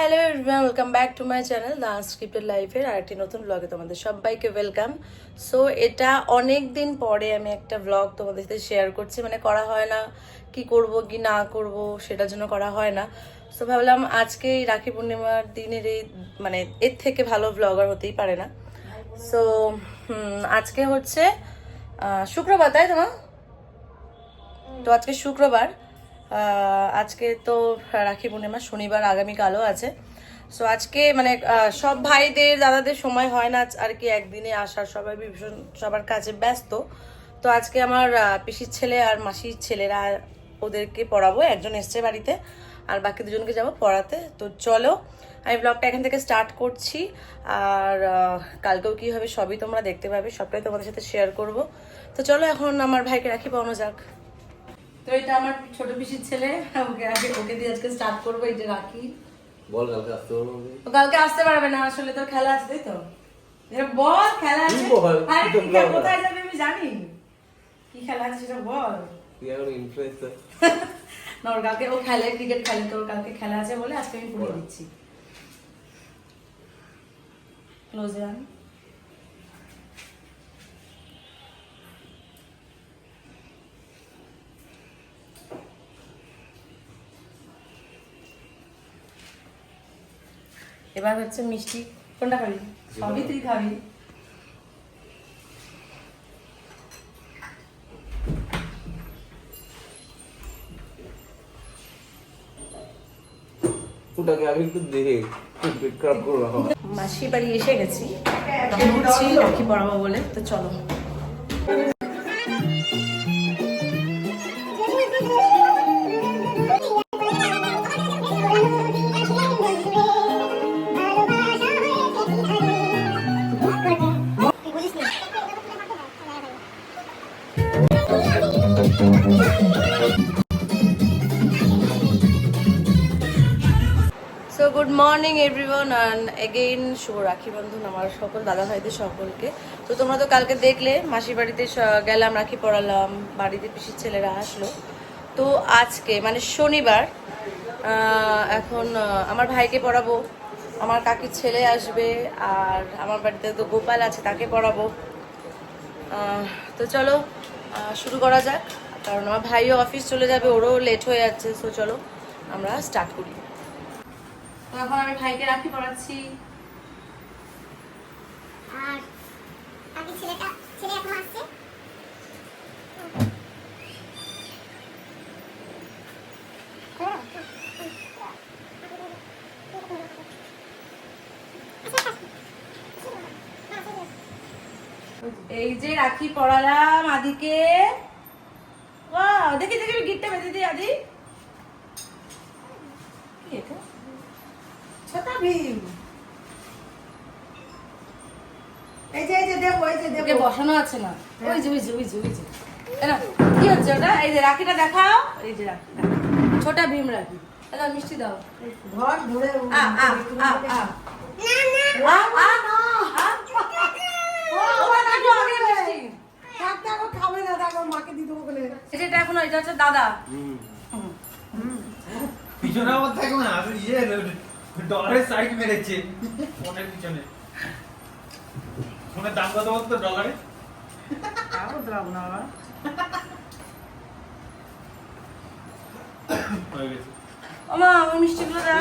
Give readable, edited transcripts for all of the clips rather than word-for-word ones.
Hello everyone, welcome back to my channel the unscripted লাইফের আরেকটি নতুন ব্লগে তোমাদের সবাইকে ওয়েলকাম। সো এটা অনেক দিন পরে আমি একটা ব্লগ তোমাদের সাথে শেয়ার করছি, মানে করা হয় না, কি করব কি না করব সেটার জন্য করা হয় না। সো ভাবলাম আজকে এই রাখি পূর্ণিমার দিনের এই মানে এর থেকে ভালো ব্লগার হতেই পারে না। সো আজকে হচ্ছে শুক্রবার, তাই তো না? তো আজকে শুক্রবার, আজকে তো রাখি পূর্ণিমা, শনিবার আগামীকালও আছে। সো আজকে মানে সব ভাইদের দাদাদের সময় হয় না আর কি একদিনে আসার, সবাই ভীষণ সবার কাছে ব্যস্ত। তো আজকে আমার পিসির ছেলে আর মাসির ছেলেরা, ওদেরকে পড়াবো, একজন এসছে বাড়িতে আর বাকি দুজনকে যাবো পড়াতে। তো চলো আমি ব্লগটা এখান থেকে স্টার্ট করছি, আর কালকেও কী হবে সবই তোমরা দেখতে পাবে, সবটাই তোমাদের সাথে শেয়ার করব। তো চলো এখন আমার ভাইকে রাখি পড়ানো যাক। তো এটা আমার ছোট পিসির ছেলে, ওকে দিয়ে আজকে স্টার্ট করবো। এই যে রাখি, বল কালকে আসতে পারবে? কালকে আসতে পারবে না, আসলে তোর খেলা আছে, তাই তো? বল খেলা আছে, কোথায় যাবে আমি জানি, কি খেলা আছে সেটা বল। না, ওর কালকে ও খেলে, ক্রিকেট খেলে, তোর কালকে খেলা আছে বলে আজকে আমি পড়িয়ে দিচ্ছি। ক্লোজে আন। এবার হচ্ছে মিষ্টি, কোনটা খাবি? সবই তুই খাবি। মাসি বাড়ি এসে গেছি, রাখি পড়াবো বলে। তো চলো good morning everyone and again শুভ রাখি বন্ধন আমার সকল দাদা ভাইদের সকলকে। তো তোমরা তো কালকে দেখলে মাসির বাড়িতে গেলাম, রাখি পড়ালাম, বাড়িতে পিসির ছেলেরা আসলো। তো আজকে মানে শনিবার, এখন আমার ভাইকে পড়াবো, আমার কাকির ছেলে আসবে, আর আমার বাড়িতে তো গোপাল আছে, তাকে পড়াবো। তো চলো শুরু করা যাক, কারণ আমার ভাইও অফিস চলে যাবে, ওরও লেট হয়ে যাচ্ছে। সো চলো আমরা স্টার্ট করি। তো এখন আমি ভাইকে রাখি পড়াচ্ছি। আর বাকি ছেলে এখন আসছে। এই যে রাখি পড়ালাম আদিকে। ওয়াও, দেখি দেখি গিটটা বেঁধে দিই আদি। কি এটা? ছোটা ভীম। এই যে দেখো, এই যে দেখো বসানো আছে না, ওই যে ওই যে ওই যে ওই যে না, কি হচ্ছে ওটা? এই যে রাখিটা দেখাও, এই যে রাখি, ছোটা ভীম রাখি। দাদা মিষ্টি দাও, ধর ধরে আ আ আ আ না আ আ আ খাবে না, দেখো মাকে দিতে বলে। এটা এখন এটা হচ্ছে দাদা। পিছনে আবার থাকো না, আমি ডলারের সাইড মেরেছে ফোনের পিছনে। ফোনের দাম কত বলতো ডলারে? তাও দাও না হয়ে গেছে। ওমা, ওই মিষ্টিগুলো দাও।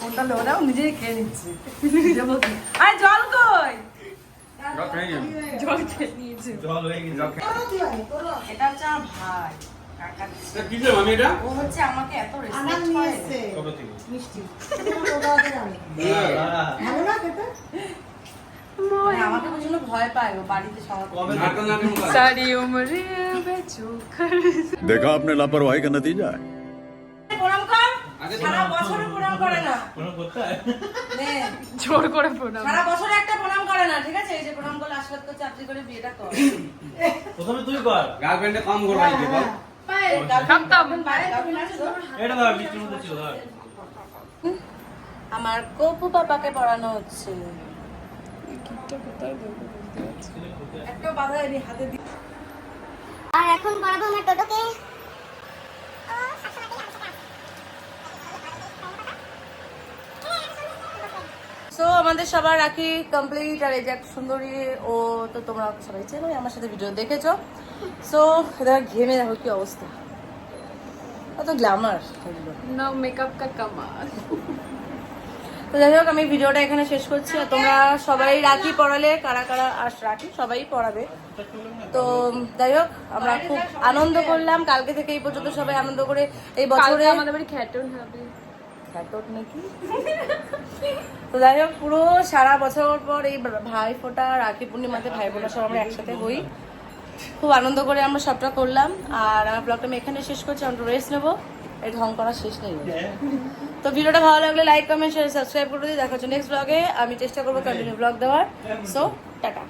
কোনটা ওরাও নিজেই খেয়ে নিচ্ছে। আরে জল কই? জল খেয়ে নিয়েছে। জল হয়ে গেছে। এটা হচ্ছে আমার ভাই, কাকা। কিসের মামি এটা? ও হচ্ছে আমাকে এত আমার রেসপেক্ট নিয়ে করে। এসছে কবে থেকে? মিষ্টি। ভালো না খেতে? মানে আমাকে প্রচন্ড ভয় পায় ও বাড়িতে সবার। কবে सारी उम्र बेचो कर। देखा आपने लापरवाही का नतीजा है। প্রণাম কর। সারা বছর প্রণাম করে না। কোনো করতে হয়? নে, জোর করে প্রণাম। সারা বছর একটা প্রণাম করে না, ঠিক আছে? এই যে প্রণাম করলে আশীর্বাদ করছে, আপনি করে বিয়েটা কর। প্রথমে তুই কর। গার্লফ্রেন্ডে কম করবা কি বল? পায়ে খামতাম। এটা ধর মিষ্টির মধ্যে ছিল ধর। আমার কপু পাপাকে পড়ানো হচ্ছে। একটা বাধা এনে হাতে দি। আর এখন পড়াবো আমার টোটোকে। সো আমাদের সবার রাখি কমপ্লিট, আর এই যে এক সুন্দরী ও তো তোমরা সবাই চেনো, আমার সাথে ভিডিও দেখেছো। সো এবার ঘেমে দেখো কি অবস্থা, কত গ্ল্যামার। ना मेकअप का कमाल। তো যাই হোক আমি ভিডিওটা এখানে শেষ করছি। আর তোমরা সবাই রাখি পড়ালে, কারা কারা রাখি সবাই পড়াবে। তো যাই হোক আমরা খুব আনন্দ করলাম, কালকে থেকে এই পর্যন্ত সবাই আনন্দ করে এই বছরে আমাদের বাড়ি খ্যাটন হবে। খ্যাটট নাকি। তো যাই হোক পুরো সারা বছর পর এই ভাই ফোঁটা, রাখি পূর্ণিমাতে ভাই বোনা সব আমরা একসাথে হই, খুব আনন্দ করে আমরা সবটা করলাম। আর আমার ব্লগটা আমি এখানে শেষ করছি, আমরা রেস্ট নেবো, এই ঢং করা শেষ নেই। তো ভিডিওটা ভালো লাগলে লাইক কমেন্ট শেয়ার সাবস্ক্রাইব করে দিয়ে দেখা হচ্ছে নেক্সট ব্লগে। আমি চেষ্টা করবো কন্টিনিউ ব্লগ দেওয়ার। So tata.